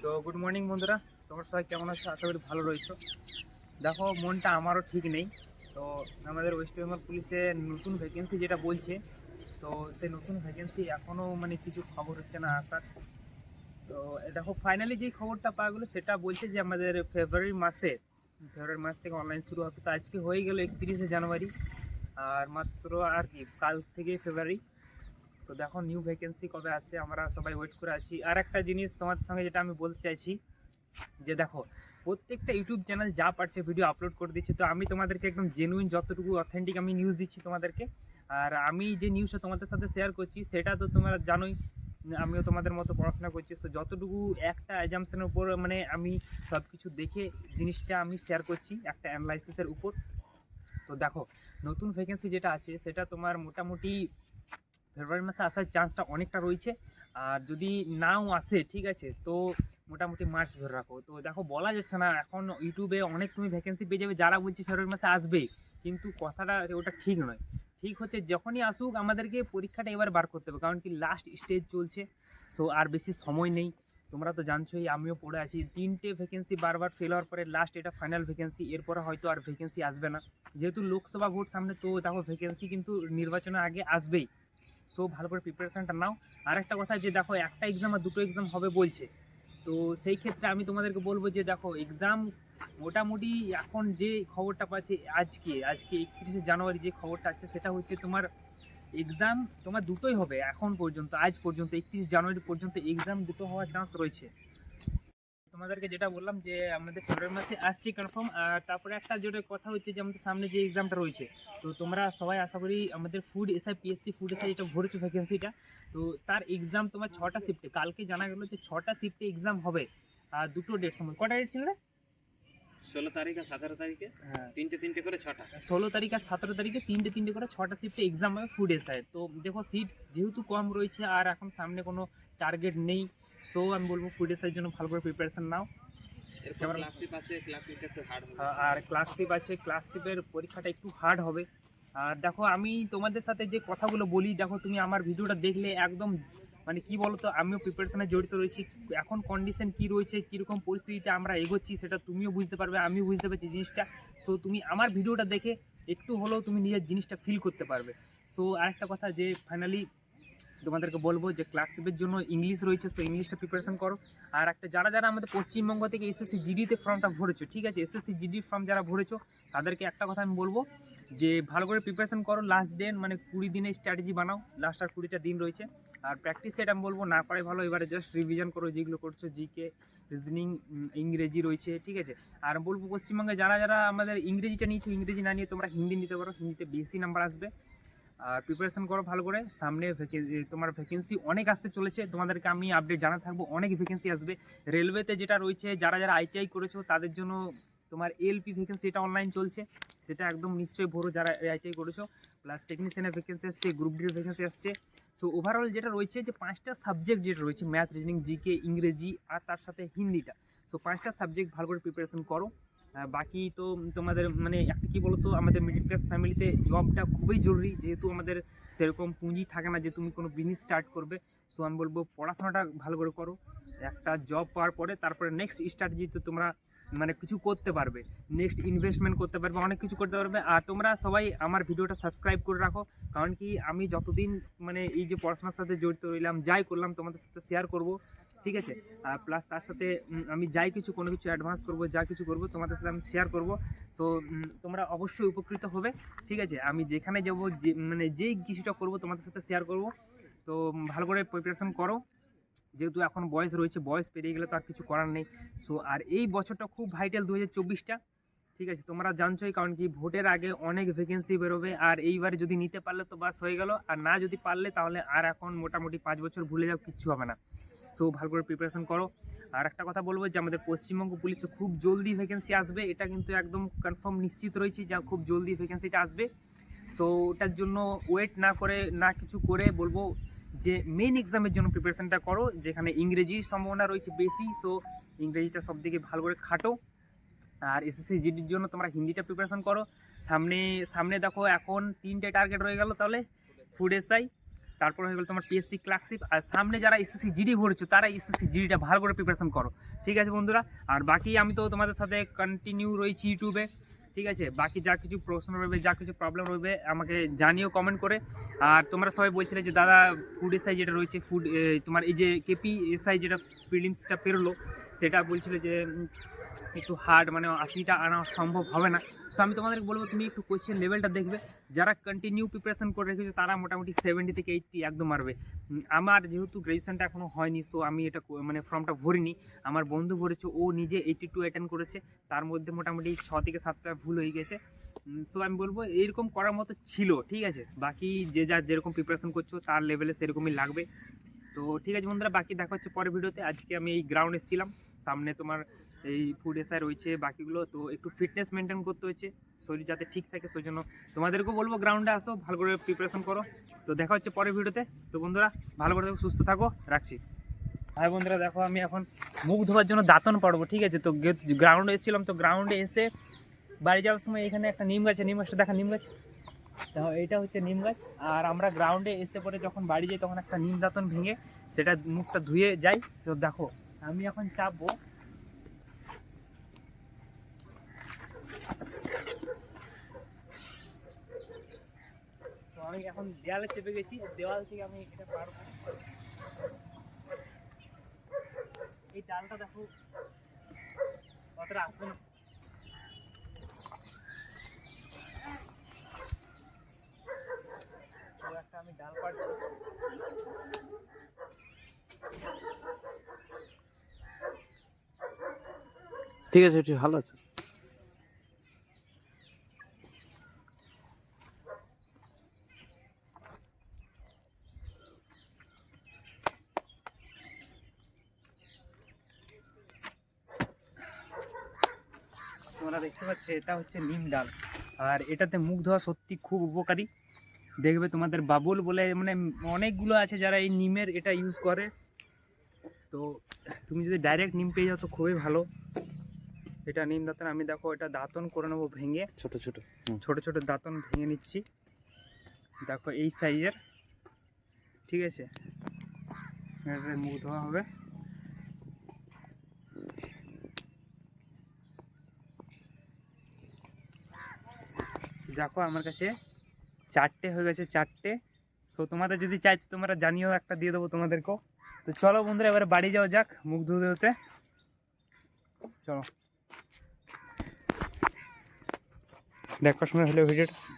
তো good morning বন্ধুরা, তোমরা সবাই কেমন আছো? আশা করি ভালো রয়েছো। দেখো, মনটা আমারও ঠিক নেই। তো আমাদের ওয়েস্ট বেঙ্গল পুলিশে নতুন ভ্যাকেন্সি যেটা বলছে, তো সেই নতুন ভ্যাকেন্সি এখনও মানে কিছু খবর হচ্ছে না আসার। তো দেখো, ফাইনালি যেই খবরটা পাওয়া গেলো সেটা বলছে যে আমাদের ফেব্রুয়ারি মাস থেকে অনলাইন শুরু হবে। তো আজকে হয়ে গেল 31শে জানুয়ারি, আর মাত্র আর কি কাল থেকে ফেব্রুয়ারি। তো দেখো, নিউ ভ্যাকেন্সি কবে আসছে আমরা সবাই ওয়েট করে আছি। আর একটা জিনিস তোমাদের সঙ্গে যেটা আমি বলতে চাইছি, যে দেখো, প্রত্যেকটা ইউটিউব চ্যানেল যা পারছে ভিডিও আপলোড করে দিচ্ছে। তো আমি তোমাদেরকে একদম জেনুইন, যতটুকু অথেন্টিক আমি নিউজ দিচ্ছি তোমাদেরকে। আর আমি যে নিউজটা তোমাদের সাথে শেয়ার করছি সেটা তো তোমরা জানোই, আমিও তোমাদের মতো পড়াশোনা করছি। তো যতটুকু একটা অ্যাজাম্পশনের উপর মানে আমি সব কিছু দেখে জিনিসটা আমি শেয়ার করছি একটা অ্যানালাইসিসের উপর। তো দেখো, নতুন ভ্যাকেন্সি যেটা আছে সেটা তোমার মোটামুটি ফেব্রুয়ারি মাসে আসার চান্সটা অনেকটা রয়েছে। আর যদি নাও আসে, ঠিক আছে, তো মোটামুটি মার্চ ধরে রাখো। তো দেখো, বলা যাচ্ছে না, এখন ইউটিউবে অনেক তুমি ভ্যাকেন্সি পেয়ে যাবে যারা বলছে ফেব্রুয়ারি মাসে আসবে, কিন্তু কথাটা ওটা ঠিক নয়। ঠিক হচ্ছে যখনই আসুক আমাদেরকে পরীক্ষাটা এবার বার করতে হবে, কারণ কি লাস্ট স্টেজ চলছে। সো আর বেশি সময় নেই। তোমরা তো জানছোই, আমিও পড়ে আছি। 3টে ভ্যাকেন্সি বারবার ফেল হওয়ার পরে লাস্ট এটা ফাইনাল ভ্যাকেন্সি, এরপরে হয়তো আর ভ্যাকেন্সি আসবে না। যেহেতু লোকসভা ভোট সামনে, তো দেখো ভ্যাকেন্সি কিন্তু নির্বাচনের আগে আসবেই। সো ভালো করে প্রিপারেশানটা নাও। আর একটা কথা, যে দেখো, একটা এক্সাম আর দুটো এক্সাম হবে বলছে। তো সেই ক্ষেত্রে আমি তোমাদেরকে বলবো যে দেখো, এক্সাম মোটামুটি এখন যে খবরটা পাচ্ছি আজকে 31শে জানুয়ারি, যে খবরটা আছে সেটা হচ্ছে তোমার এক্সাম তোমার দুটোই হবে। এখন পর্যন্ত, আজ পর্যন্ত 31 জানুয়ারি পর্যন্ত এক্সাম দুটো হওয়ার চান্স রয়েছে। তোমাদেরকে যেটা বললাম যে আমাদের ফেব্রুয়ারি মাসে আসছি কনফার্ম। আর তারপরে একটা যেটা কথা হচ্ছে যে আমাদের সামনে যে এক্সামটা রয়েছে, তো তোমরা সবাই আশা করি আমাদের food SI PSC food SI যেটা ভরেছো ভ্যাকেন্সিটা, তো তার এক্সাম তোমার 6টা শিফটে, কালকে জানা গেলো যে 6টা শিফটে এক্সাম হবে। আর দুটো ডেট সময়, কটা ডেট ছিল রে? 16 তারিখ আর 17 তারিখে, হ্যাঁ, তিনটে তিনটে করে 6টা। 16 তারিখ আর 17 তারিখে তিনটে তিনটে করে 6টা শিফটে এক্সাম হবে ফুড এসআই। তো দেখো, সিট যেহেতু কম রয়েছে আর এখন সামনে কোনো টার্গেট নেই, সো আমি বলবো ফুড এসআইয়ের জন্য ভালো করে প্রিপারেশন নাও। এরপর কেমন? ক্লাসশিপ আছে, ক্লাসশিপটা একটু হার্ড হবে। আর ক্লাসশিপ আছে, ক্লাসশিপের পরীক্ষাটা একটু হার্ড হবে। আর দেখো, আমি তোমাদের সাথে যে কথাগুলো বলি, দেখো তুমি আমার ভিডিওটা দেখলে একদম মানে কি বলতো, আমিও প্রিপারেশনে জড়িত রয়েছি। এখন কন্ডিশন কি রয়েছে, কীরকম পরিস্থিতিতে আমরা এগোচ্ছি সেটা তুমিও বুঝতে পারবে, আমিও বুঝতে পারছি জিনিসটা। সো তুমি আমার ভিডিওটা দেখে একটু হলেও তুমি নিজের জিনিসটা ফিল করতে পারবে। সো আরেকটা কথা, যে ফাইনালি তোমাদেরকে বলবো যে ক্লাসশিপের জন্য ইংলিশ রয়েছে, সো ইংলিশটা প্রিপারেশন করো। আর একটা, যারা যারা আমাদের পশ্চিমবঙ্গ থেকে এসএসসি জিডিতে ফর্মটা ভরেছো, ঠিক আছে, এসএসসি জিডি ফর্ম যারা ভরেছো, তাদেরকে একটা কথা আমি বলবো যে ভালো করে প্রিপারেশন করো। লাস্ট ডে মানে 20 দিনের স্ট্র্যাটেজি বানাও, লাস্ট আর 20টা দিন রয়েছে। আর প্র্যাকটিস সেটা আমি বলবো না করাই ভালো, এবারে জাস্ট রিভিশন করো যেগুলো করছো, জিকে, রিজনিং, ইংরেজি রয়েছে, ঠিক আছে। আর বলবো, পশ্চিমবঙ্গে যারা যারা আমাদের ইংরেজিটা নিয়েছো, ইংরেজি না নিয়ে তোমরা হিন্দি নিতে পারো, হিন্দিতে বেশি নাম্বার আসবে। আর প্রিপারেশন করো ভালো করে, সামনে তোমার ভ্যাকেন্সি অনেক আসতে চলেছে, তোমাদেরকে আমি আপডেট জানাতে থাকবো, অনেক ভ্যাকেন্সি আসবে। রেলওয়েতে যেটা রয়েছে, যারা যারা আইটিআই করেছো তাদের জন্য তোমার এলপি ভ্যাকেন্সি এটা অনলাইন চলছে, সেটা একদম নিশ্চয়ই ভরো যারা আইটিআই করেছো। প্লাস টেকনিশিয়ানের ভ্যাকেন্সি আসছে, গ্রুপ ডির ভ্যাকেন্সি আসছে। সো ওভারঅল যেটা রয়েছে, যে 5টা সাবজেক্ট যেটা রয়েছে, ম্যাথ, রিজনিং, জিকে, ইংরেজি আর তার সাথে হিন্দিটা, সো 5টা সাবজেক্ট ভালো করে প্রিপারেশন করো। বাকি তো তোমাদের মানে একটা কী বলো তো, আমাদের মিডিল ক্লাস ফ্যামিলিতে জবটা খুবই জরুরি, যেহেতু আমাদের সেরকম পুঁজি থাকে না যে তুমি কোনো বিজনেস স্টার্ট করবে। সো আমি বলবো পড়াশোনাটা ভালো করে করো, একটা জব পাওয়ার পরে তারপরে নেক্সট স্ট্র্যাটেজিতে তোমরা মানে কিছু করতে পারবে, নেক্সট ইনভেস্টমেন্ট করতে পারবে, অনেক কিছু করতে পারবে। আর তোমরা সবাই আমার ভিডিওটা সাবস্ক্রাইব করে রাখো, কারণ কি আমি যতদিন মানে এই যে পড়াশোনার সাথে জড়িত রইলাম, যাই করলাম তোমাদের সাথে শেয়ার করব, ঠিক আছে। আর প্লাস তার সাথে আমি যাই কিছু কোনো কিছু অ্যাডভান্স করব, যা কিছু করব তোমাদের সাথে আমি শেয়ার করব। সো তোমরা অবশ্যই উপকৃত হবে, ঠিক আছে। আমি যেখানে যাবো, যে মানে যেই কিছুটা করব তোমাদের সাথে শেয়ার করব। তো ভালো করে প্রিপারেশন করো, যেহেতু এখন বয়স রয়েছে, বয়স পেরিয়ে গেলে তো আর কিছু করার নেই। সো আর এই বছরটা খুব ভাইটাল 2024টা, ঠিক আছে, তোমরা জানছোই, কারণ কি ভোটের আগে অনেক ভ্যাকেন্সি বেরোবে। আর এইবারে যদি নিতে পারলে তো বাস হয়ে গেল, আর না যদি পারলে তাহলে আর এখন মোটামুটি 5 বছর ভুলে যাও, কিচ্ছু হবে না। সো ভালো করে প্রিপারেশন করো। আর একটা কথা বলবো, যে আমাদের পশ্চিমবঙ্গ পুলিশে খুব জলদি ভ্যাকেন্সি আসবে, এটা কিন্তু একদম কনফার্ম নিশ্চিত রয়েছে যে খুব জলদি ভ্যাকেন্সিটা আসবে। সো ওটার জন্য ওয়েট না করে, না কিছু করে বলবো যে মেন এক্সামের জন্য প্রিপারেশনটা করো, যেখানে ইংরেজির সম্ভাবনা রয়েছে বেশি। সো ইংরেজিটা সব দিকে ভালো করে খাটো। আর এসএসসি জিডির জন্য তোমরা হিন্দিটা প্রিপারেশন করো। সামনে সামনে দেখো, এখন 3টে টার্গেট রয়ে গেল, তাহলে ফুড এসআই, তারপর হয়ে গেল তোমার পিএসসি ক্লার্কশিপ। আর সামনে যারা এসএসসি জিডি ভরছো তারা এসএসসি জিডিটা ভালো করে প্রিপারেশন করো, ঠিক আছে বন্ধুরা। আর বাকি আমি তো তোমাদের সাথে কন্টিনিউ রয়েছি ইউটিউবে, ঠিক আছে। বাকি যা কিছু প্রশ্ন রইবে, যা কিছু প্রবলেম রইবে আমাকে জানিও কমেন্ট করে। আর তোমরা সবাই বলছিলে যে দাদা ফুড এসআই যেটা রয়েছে, ফুড তোমার এই যে কেপি এসআই যেটা প্রিলিমসটা পেরোলো, সেটা বলছিল যে একটু হার্ড, মানে 80টা আনা সম্ভব হবে না। সো আমি তোমাদেরকে বলবো তুমি একটু কোয়েশ্চেন লেভেলটা দেখবে। যারা কন্টিনিউ প্রিপারেশন করে রেখেছো তারা মোটামুটি 70 থেকে 80 একদম মারবে। আমার যেহেতু গ্র্যাজুয়েশনটা এখনও হয়নি, সো আমি এটা মানে ফর্মটা ভরিনি। আমার বন্ধু ভরেছে, ও নিজে 82 অ্যাটেন্ড করেছে, তার মধ্যে মোটামুটি 6 থেকে 7টা ভুল হয়ে গেছে। সো আমি বলবো এইরকম করার মতো ছিল, ঠিক আছে। বাকি যে যা যেরকম প্রিপারেশন করছো তার লেভেলে সেরকমই লাগবে। তো ঠিক আছে বন্ধুরা, বাকি দেখা হচ্ছে পরের ভিডিওতে। আজকে আমি এই গ্রাউন্ড এসেছিলাম, সামনে তোমার এই ফুড এসআই রয়েছে বাকিগুলো, তো একটু ফিটনেস মেনটেন করতে হচ্ছে, শরীর যাতে ঠিক থাকে। সেই জন্য তোমাদেরকেও বলবো গ্রাউন্ডে আসো, ভালো করে প্রিপারেশন করো। তো দেখা হচ্ছে পরের ভিডিওতে। তো বন্ধুরা ভালো করে থাকো, সুস্থ থাকো, রাখছি। ভাই বন্ধুরা দেখো, আমি এখন মুখ ধোয়ার জন্য দাঁতন পাড়বো, ঠিক আছে। তো গ্রাউন্ডে এসেছিলাম, তো গ্রাউন্ডে এসে বাড়ি যাওয়ার সময় এখানে একটা নিম গাছ, নিম গাছটা দেখা, নিম গাছ দেখো, এটা হচ্ছে নিম গাছ। আর আমরা গ্রাউন্ডে এসে পরে যখন বাড়ি যাই তখন একটা নিম দাঁতন ভেঙে সেটা মুখটা ধুয়ে যাই। তো দেখো আমি এখন চাপবো, তো আমি এখন দেয়ালে চেপে গেছি, দেওয়াল থেকে আমি এটা পারবো। এই ডালটা দেখো কতটা আসবে না, একটা আমি ডাল পাড়ছি। ঠিক আছে, ঠিক ভালো আছে। তোমরা দেখতে পাচ্ছ এটা হচ্ছে নিম ডাল, আর এটাতে মুখ ধোয়া সত্যি খুব উপকারী। দেখবে তোমাদের বাবুল বলে মানে অনেকগুলো আছে যারা এই নিমের এটা ইউজ করে। তো তুমি যদি ডাইরেক্ট নিম পেয়ে যাও তো খুবই ভালো। এটা নিম দাঁতন, আমি দেখো এটা দাঁতন করে নেবো ভেঙে, ছোট ছোট ছোট ছোট দাঁতন ভেঙে নিচ্ছি। দেখো এই সাইজের, ঠিক আছে। এটা মুখ ধোয়া হবে। দেখো আমার কাছে 4টে হয়ে গেছে, 4টে। সো তোমাদের যদি চাই তোমরা জানিও, একটা দিয়ে দেবো তোমাদেরকেও। তো চলো বন্ধুরা এবারে বাড়ি যাওয়া যাক মুখ ধুতে ধুতে, চলো। দেখার সময় হলো ভিডিওটা।